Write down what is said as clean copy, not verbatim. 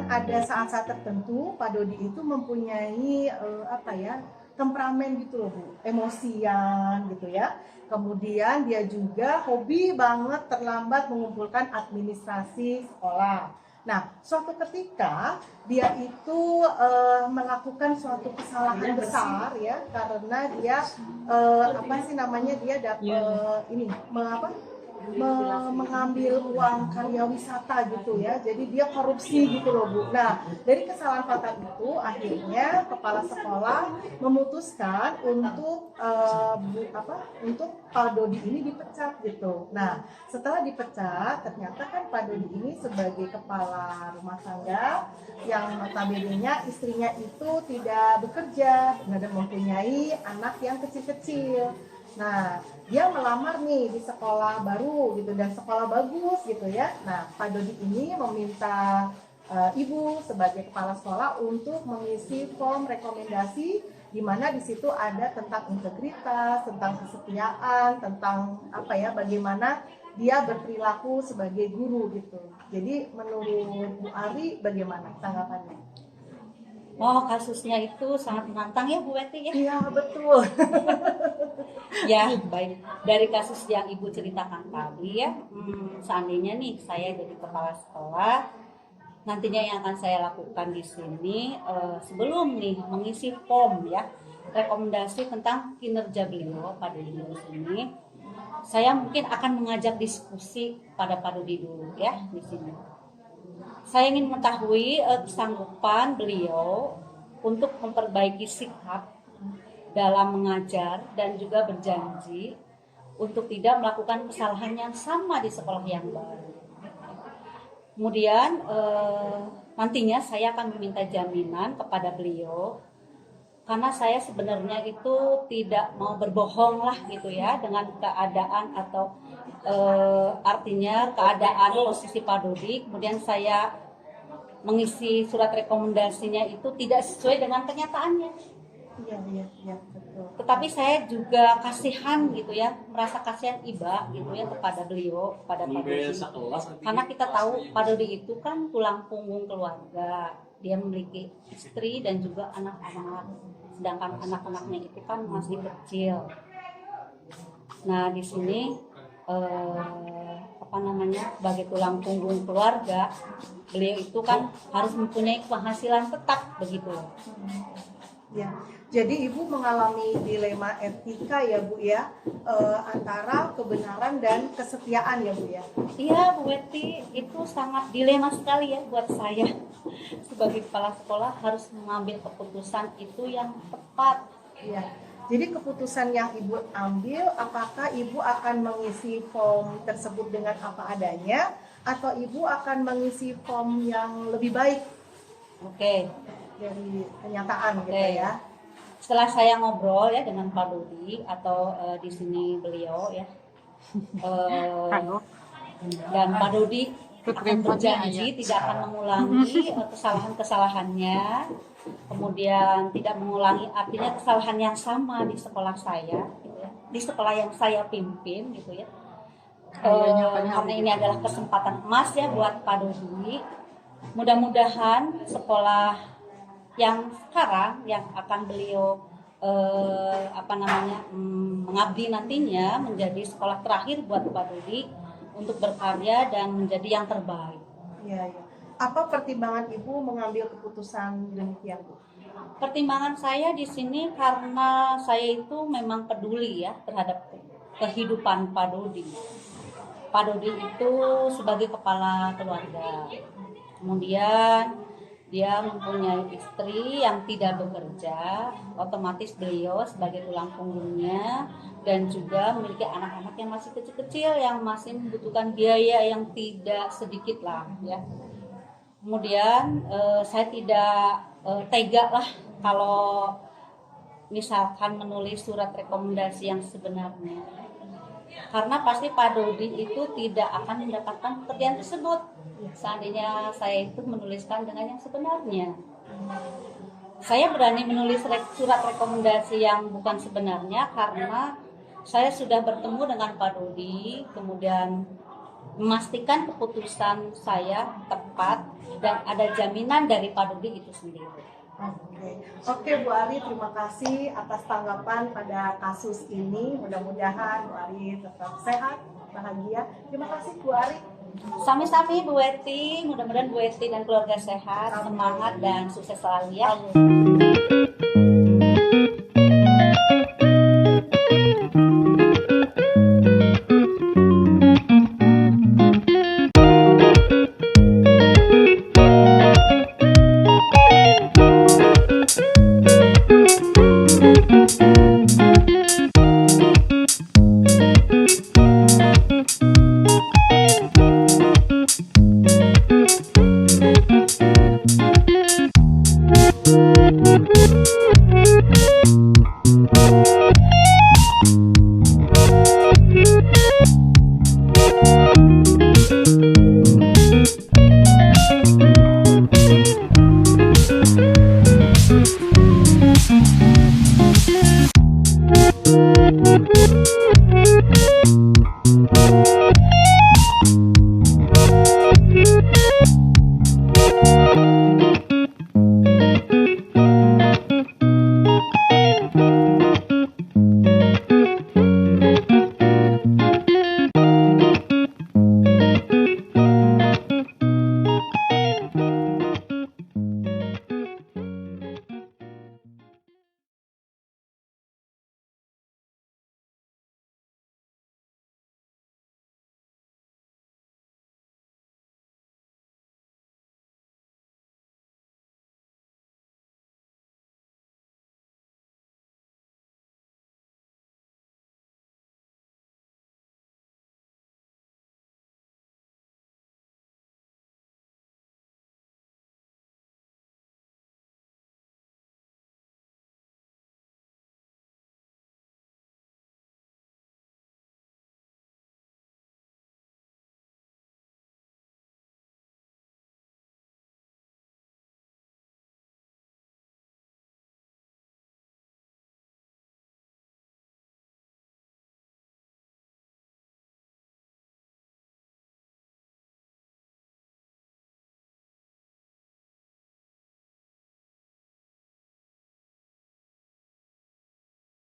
Ada saat-saat tertentu Pak Dodi itu mempunyai temperamen gitu loh Bu, emosian gitu ya. Kemudian dia juga hobi banget terlambat mengumpulkan administrasi sekolah. Nah, suatu ketika dia itu melakukan suatu kesalahan besar ya, karena dia dia dapat mengambil uang karya wisata gitu ya, jadi dia korupsi gitu loh Bu. Nah, dari kesalahan fatal itu akhirnya kepala sekolah memutuskan untuk untuk Pak Dodi ini dipecat gitu. Nah, setelah dipecat ternyata kan Pak Dodi ini sebagai kepala rumah tangga yang notabene-nya istrinya itu tidak bekerja, tidak mempunyai anak yang kecil-kecil. Nah, dia melamar nih di sekolah baru gitu dan sekolah bagus gitu ya. Nah, Pak Dodi ini meminta Ibu sebagai kepala sekolah untuk mengisi form rekomendasi di mana di situ ada tentang integritas, tentang kesetiaan, tentang bagaimana dia berperilaku sebagai guru gitu. Jadi menurut Bu Ari bagaimana tanggapannya? Oh, kasusnya itu sangat menantang ya Bu Weti ya? Iya, betul. Ya, baik. Dari kasus yang Ibu ceritakan tadi ya, seandainya nih saya jadi kepala sekolah, nantinya yang akan saya lakukan di sini sebelum nih mengisi form ya, rekomendasi tentang kinerja beliau pada di sini, saya mungkin akan mengajak diskusi pada Pak Dodi dulu ya di sini. Saya ingin mengetahui kesanggupan beliau untuk memperbaiki sikap dalam mengajar dan juga berjanji untuk tidak melakukan kesalahan yang sama di sekolah yang baru. Kemudian nantinya saya akan meminta jaminan kepada beliau karena saya sebenarnya itu tidak mau berbohong lah gitu ya dengan keadaan atau artinya keadaan posisi Pak Dodi, kemudian saya mengisi surat rekomendasinya itu tidak sesuai dengan kenyataannya. Iya, betul. Tetapi saya juga kasihan gitu ya, merasa kasihan iba gitu ya kepada beliau, kepada Pak Dodi. Karena kita tahu Pak Dodi itu kan tulang punggung keluarga. Dia memiliki istri dan juga anak-anak. Sedangkan anak-anaknya itu kan masih kecil. Nah, di sini sebagai tulang punggung keluarga, beliau itu kan harus mempunyai penghasilan tetap begitu. Ya, jadi Ibu mengalami dilema etika ya Bu ya, antara kebenaran dan kesetiaan ya Bu ya. Iya Bu Weti, itu sangat dilema sekali ya buat saya. Sebagai kepala sekolah harus mengambil keputusan itu yang tepat. Iya. Jadi keputusan yang Ibu ambil, apakah Ibu akan mengisi form tersebut dengan apa adanya, atau Ibu akan mengisi form yang lebih baik? Oke. Dari kenyataan gitu ya. Setelah saya ngobrol ya dengan Pak Dodi atau di sini beliau ya, dan Pak Dodi akan berjanji tidak akan mengulangi kesalahan-kesalahannya, kemudian tidak mengulangi artinya kesalahan yang sama di sekolah saya, gitu ya, di sekolah yang saya pimpin gitu ya. Karena ini adalah kesempatan emas ya buat Pak Dodi. Mudah-mudahan sekolah yang sekarang yang akan beliau mengabdi nantinya menjadi sekolah terakhir buat Pak Dodi untuk berkarya dan menjadi yang terbaik. Iya. Apa pertimbangan Ibu mengambil keputusan demikian, Bu? Pertimbangan saya di sini karena saya itu memang peduli ya terhadap kehidupan Pak Dodi. Pak Dodi itu sebagai kepala keluarga. Kemudian Dia mempunyai istri yang tidak bekerja, otomatis beliau sebagai tulang punggungnya, dan juga memiliki anak-anak yang masih kecil-kecil yang masih membutuhkan biaya yang tidak sedikit lah ya. Kemudian saya tidak tega lah kalau misalkan menulis surat rekomendasi yang sebenarnya, karena pasti Pak Dodi itu tidak akan mendapatkan pekerjaan tersebut seandainya saya itu menuliskan dengan yang sebenarnya. Saya berani menulis surat rekomendasi yang bukan sebenarnya karena saya sudah bertemu dengan Pak Dodi, kemudian memastikan keputusan saya tepat dan ada jaminan dari Pak Dodi itu sendiri. Oke, Bu Ari, terima kasih atas tanggapan pada kasus ini. Mudah-mudahan Bu Ari tetap sehat, bahagia. Terima kasih Bu Ari. Sami-sami Bu Weti, mudah-mudahan Bu Weti dan keluarga sehat, semangat dan sukses selalu ya.